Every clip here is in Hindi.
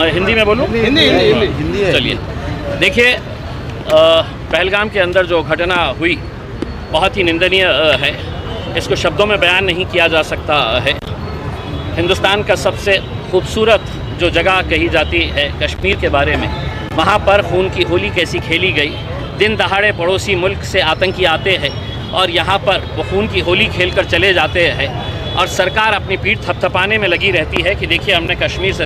हिंदी में बोलूँ? हिंदी है। चलिए, देखिए, पहलगाम के अंदर जो घटना हुई बहुत ही निंदनीय है। इसको शब्दों में बयान नहीं किया जा सकता है। हिंदुस्तान का सबसे खूबसूरत जो जगह कही जाती है कश्मीर के बारे में, वहाँ पर खून की होली कैसी खेली गई। दिन दहाड़े पड़ोसी मुल्क से आतंकी आते हैं और यहाँ पर वो खून की होली खेल कर चले जाते हैं और सरकार अपनी पीठ थपथपाने में लगी रहती है कि देखिए हमने कश्मीर से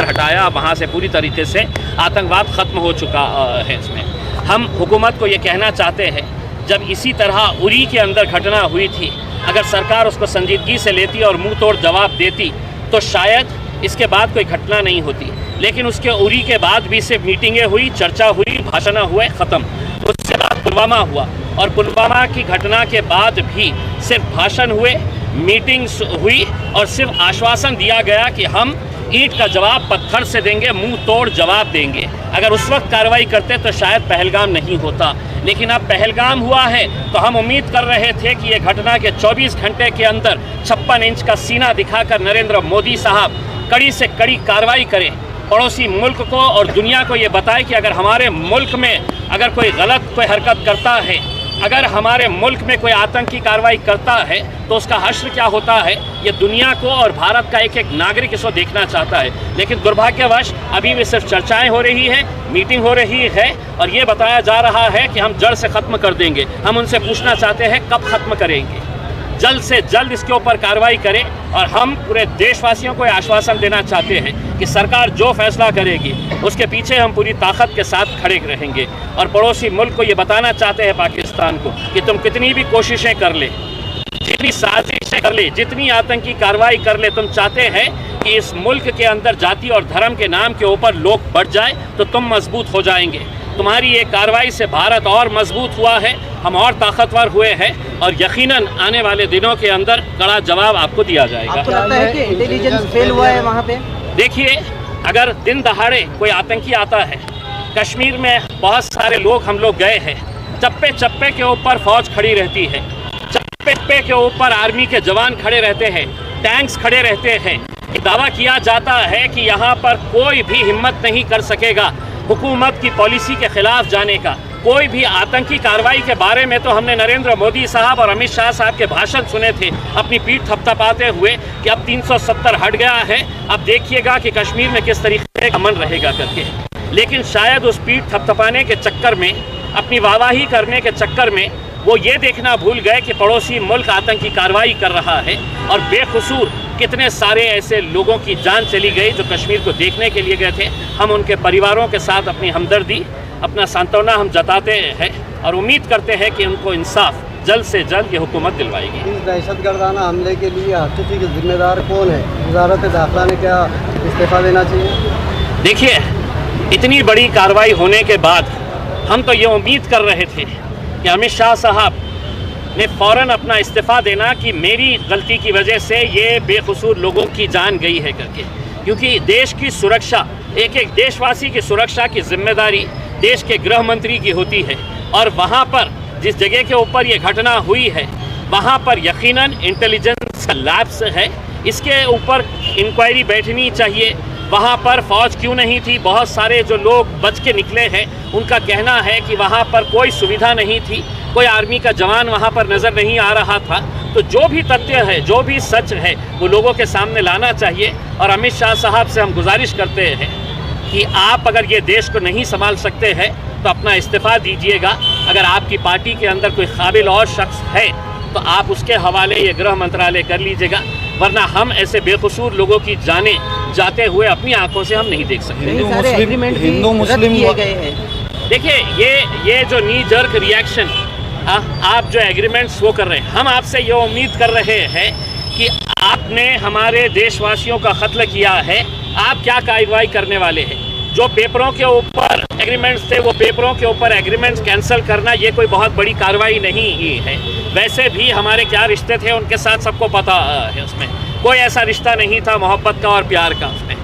हटाया, वहाँ से पूरी तरीके से आतंकवाद ख़त्म हो चुका है। इसमें हम हुकूमत को ये कहना चाहते हैं, जब इसी तरह उरी के अंदर घटना हुई थी, अगर सरकार उसको संजीदगी से लेती और मुंह तोड़ जवाब देती तो शायद इसके बाद कोई घटना नहीं होती। लेकिन उसके उरी के बाद भी सिर्फ मीटिंगें हुई, चर्चा हुई, भाषण हुए, ख़त्म। उसके बाद पुलवामा हुआ और पुलवामा की घटना के बाद भी सिर्फ भाषण हुए, मीटिंग्स हुई और सिर्फ आश्वासन दिया गया कि हम ईंट का जवाब पत्थर से देंगे, मुंह तोड़ जवाब देंगे। अगर उस वक्त कार्रवाई करते तो शायद पहलगाम नहीं होता। लेकिन अब पहलगाम हुआ है तो हम उम्मीद कर रहे थे कि ये घटना के 24 घंटे के अंदर 56 इंच का सीना दिखाकर नरेंद्र मोदी साहब कड़ी से कड़ी कार्रवाई करें, पड़ोसी मुल्क को और दुनिया को ये बताए कि अगर हमारे मुल्क में अगर कोई गलत कोई हरकत करता है, अगर हमारे मुल्क में कोई आतंकी कार्रवाई करता है तो उसका हश्र क्या होता है, ये दुनिया को और भारत का एक एक नागरिक इसको देखना चाहता है। लेकिन दुर्भाग्यवश अभी भी सिर्फ चर्चाएं हो रही है, मीटिंग हो रही है और ये बताया जा रहा है कि हम जड़ से ख़त्म कर देंगे। हम उनसे पूछना चाहते हैं कब ख़त्म करेंगे? जल्द से जल्द इसके ऊपर कार्रवाई करें और हम पूरे देशवासियों को आश्वासन देना चाहते हैं कि सरकार जो फैसला करेगी उसके पीछे हम पूरी ताकत के साथ खड़े रहेंगे। और पड़ोसी मुल्क को ये बताना चाहते हैं पाकिस्तान को कि तुम कितनी भी कोशिशें कर ले, जितनी साजिशें कर ले, जितनी आतंकी कार्रवाई कर ले, तुम चाहते हैं कि इस मुल्क के अंदर जाति और धर्म के नाम के ऊपर लोग बढ़ जाए तो तुम मजबूत हो जाएंगे। तुम्हारी ये कार्रवाई से भारत और मजबूत हुआ है, हम और ताकतवर हुए हैं और यकीनन आने वाले दिनों के अंदर कड़ा जवाब आपको दिया जाएगा। आपको लगता है कि इंटेलिजेंस फेल हुआ है वहाँ पे? देखिए, अगर दिन दहाड़े कोई आतंकी आता है, कश्मीर में बहुत सारे लोग हम लोग गए हैं, चप्पे चप्पे के ऊपर फौज खड़ी रहती है, चप्पे चप्पे के ऊपर आर्मी के जवान खड़े रहते हैं, टैंक्स खड़े रहते हैं। दावा किया जाता है कि यहाँ पर कोई भी हिम्मत नहीं कर सकेगा हुकूमत की पॉलिसी के खिलाफ जाने का। कोई भी आतंकी कार्रवाई के बारे में तो हमने नरेंद्र मोदी साहब और अमित शाह साहब के भाषण सुने थे अपनी पीठ थपथपाते हुए कि अब 370 हट गया है, अब देखिएगा कि कश्मीर में किस तरीके का अमन रहेगा करके। लेकिन शायद उस पीठ थपथपाने के चक्कर में, अपनी वाहवाही करने के चक्कर में वो ये देखना भूल गए कि पड़ोसी मुल्क आतंकी कार्रवाई कर रहा है और बेकसूर कितने सारे ऐसे लोगों की जान चली गई जो कश्मीर को देखने के लिए गए थे। हम उनके परिवारों के साथ अपनी हमदर्दी, अपना सांत्वना हम जताते हैं और उम्मीद करते हैं कि उनको इंसाफ जल्द से जल्द ये हुकूमत दिलवाएगी। इस दहशतगर्दाना हमले के लिए हकीकी के जिम्मेदार कौन है? वजारत दाखिला ने क्या इस्तीफा देना चाहिए? देखिए, इतनी बड़ी कार्रवाई होने के बाद हम तो ये उम्मीद कर रहे थे कि अमित शाह साहब ने फ़ौरन अपना इस्तीफ़ा देना कि मेरी गलती की वजह से ये बेकसूर लोगों की जान गई है करके। क्योंकि देश की सुरक्षा, एक एक देशवासी की सुरक्षा की जिम्मेदारी देश के गृह मंत्री की होती है और वहाँ पर जिस जगह के ऊपर ये घटना हुई है वहाँ पर यकीनन इंटेलिजेंस का लैप्स है। इसके ऊपर इंक्वायरी बैठनी चाहिए। वहाँ पर फ़ौज क्यों नहीं थी? बहुत सारे जो लोग बच के निकले हैं उनका कहना है कि वहाँ पर कोई सुविधा नहीं थी, कोई आर्मी का जवान वहाँ पर नज़र नहीं आ रहा था। तो जो भी तथ्य है, जो भी सच है, वो लोगों के सामने लाना चाहिए। और अमित शाह साहब से हम गुजारिश करते हैं कि आप अगर ये देश को नहीं संभाल सकते हैं तो अपना इस्तीफ़ा दीजिएगा। अगर आपकी पार्टी के अंदर कोई काबिल और शख्स है तो आप उसके हवाले ये गृह मंत्रालय कर लीजिएगा, वरना हम ऐसे बेकसूर लोगों की जानें जाते हुए अपनी आंखों से हम नहीं देख सकते। हिंदू मुस्लिम किए गए हैं। देखिए, ये जो नी जर्क रिएक्शन आप जो एग्रीमेंट्स वो कर रहे हैं, हम आपसे ये उम्मीद कर रहे हैं कि आपने हमारे देशवासियों का कत्ल किया है, आप क्या कार्रवाई करने वाले हैं? जो पेपरों के ऊपर एग्रीमेंट्स थे वो पेपरों के ऊपर एग्रीमेंट्स कैंसिल करना ये कोई बहुत बड़ी कार्रवाई नहीं ही है। वैसे भी हमारे क्या रिश्ते थे उनके साथ सबको पता है, उसमें कोई ऐसा रिश्ता नहीं था मोहब्बत का और प्यार का उसमें।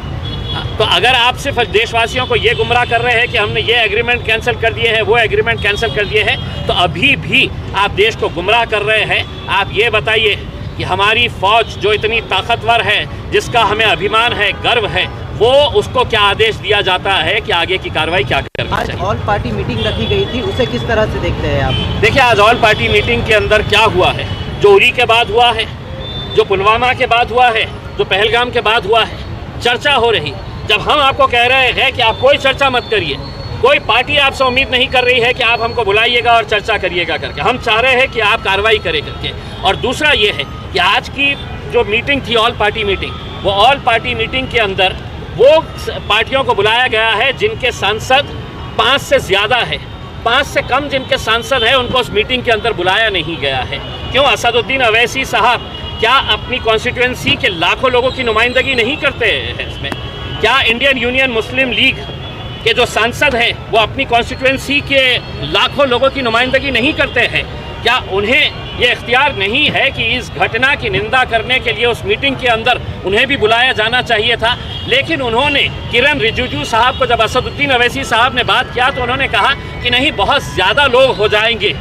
तो अगर आप सिर्फ देशवासियों को ये गुमराह कर रहे हैं कि हमने ये एग्रीमेंट कैंसिल कर दिए हैं, वो एग्रीमेंट कैंसिल कर दिए हैं, तो अभी भी आप देश को गुमराह कर रहे हैं। आप ये बताइए कि हमारी फ़ौज जो इतनी ताकतवर है, जिसका हमें अभिमान है, गर्व है, वो उसको क्या आदेश दिया जाता है कि आगे की कार्रवाई क्या करनी आज चाहिए। ऑल पार्टी मीटिंग रखी गई थी, उसे किस तरह से देखते हैं आप? देखिए, आज ऑल पार्टी मीटिंग के अंदर क्या हुआ है, जो उरी के बाद हुआ है, जो पुलवामा के बाद हुआ है, जो पहलगाम के बाद हुआ है, चर्चा हो रही। जब हम आपको कह रहे हैं कि आप कोई चर्चा मत करिए, कोई पार्टी आपसे उम्मीद नहीं कर रही है कि आप हमको बुलाइएगा और चर्चा करिएगा करके, हम चाह रहे हैं कि आप कार्रवाई करें करके। और दूसरा ये है कि आज की जो मीटिंग थी ऑल पार्टी मीटिंग, वो ऑल पार्टी मीटिंग के अंदर वो पार्टियों को बुलाया गया है जिनके सांसद 5 से ज़्यादा है, 5 से कम जिनके सांसद हैं उनको उस मीटिंग के अंदर बुलाया नहीं गया है। क्यों? असदुद्दीन अवैसी साहब क्या अपनी कॉन्स्टिट्यूंसी के लाखों लोगों की नुमाइंदगी नहीं करते हैं इसमें? क्या इंडियन यूनियन मुस्लिम लीग के जो सांसद हैं वो अपनी कॉन्स्टिट्यूंसी के लाखों लोगों की नुमाइंदगी नहीं करते हैं? क्या उन्हें ये इख्तियार नहीं है कि इस घटना की निंदा करने के लिए उस मीटिंग के अंदर उन्हें भी बुलाया जाना चाहिए था? लेकिन उन्होंने किरण रिजिजू साहब को, जब असदुद्दीन अवैसी साहब ने बात किया तो उन्होंने कहा कि नहीं, बहुत ज़्यादा लोग हो जाएंगे,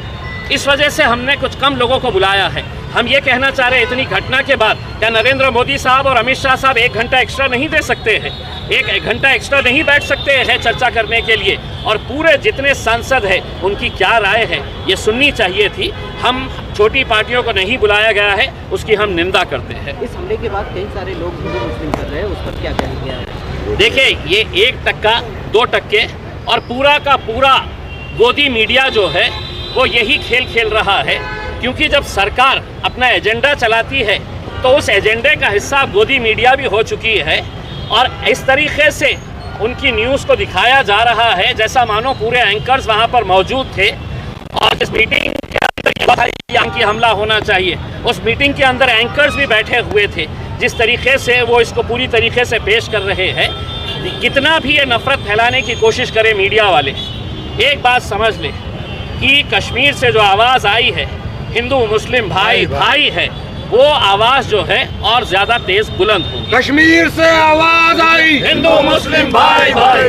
इस वजह से हमने कुछ कम लोगों को बुलाया है। हम ये कहना चाह रहे हैं, इतनी घटना के बाद क्या नरेंद्र मोदी साहब और अमित शाह साहब 1 घंटा एक्स्ट्रा नहीं दे सकते हैं? 1 घंटा एक्स्ट्रा नहीं बैठ सकते हैं चर्चा करने के लिए? और पूरे जितने सांसद हैं उनकी क्या राय है ये सुननी चाहिए थी। हम छोटी पार्टियों को नहीं बुलाया गया है, उसकी हम निंदा करते हैं। इस हमले के बाद कई सारे लोग हिंदू मुस्लिम कर रहे हैं, उस पर क्या कहा गया है? देखिए, ये 1%, 2% और पूरा का पूरा गोदी मीडिया जो है वो यही खेल खेल रहा है। क्योंकि जब सरकार अपना एजेंडा चलाती है तो उस एजेंडे का हिस्सा गोदी मीडिया भी हो चुकी है, और इस तरीके से उनकी न्यूज़ को दिखाया जा रहा है जैसा मानो पूरे एंकर्स वहाँ पर मौजूद थे और इस मीटिंग के अंदर कि हमला होना चाहिए। उस मीटिंग के अंदर एंकर्स भी बैठे हुए थे। जिस तरीके से वो इसको पूरी तरीके से पेश कर रहे हैं, कितना भी ये नफ़रत फैलाने की कोशिश करे मीडिया वाले, एक बात समझ ले कि कश्मीर से जो आवाज़ आई है, हिंदू मुस्लिम भाई भाई है, वो आवाज़ जो है और ज़्यादा तेज़ बुलंद होगी। कश्मीर से आवाज़ आई, हिंदू मुस्लिम भाई भाई,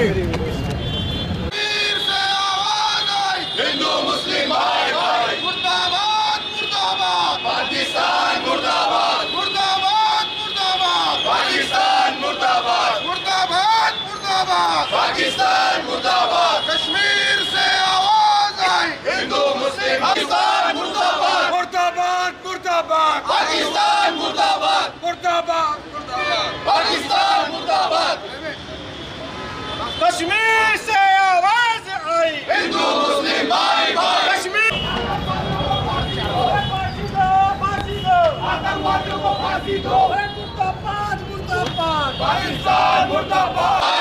हिंदू मुस्लिम भाई भाई, मुर्दाबाद मुर्दाबाद, पाकिस्तान मुर्दाबाद, मुर्दाबाद मुर्दाबाद, पाकिस्तान मुर्दाबाद, मुर्दाबाद मुर्दाबाद, पाकिस्तान मुर्दाबाद, कश्मीर से आवाज़ आई, हिंदू मुस्लिम पाकिस्तान मुर्दाबाद, मुर्दाबाद मुर्दाबाद, पाकिस्तान मुर्दाबाद, मुर्दाबाद मुर्दाबाद, पाकिस्तान मुर्दाबाद, कश्मीर से आवाज़ आई, हिंदू मुस्लिम भाई भाई, कश्मीर आतंकवादियों को फांसी दो, मुर्दाबाद मुर्दाबाद, पाकिस्तान मुर्दाबाद।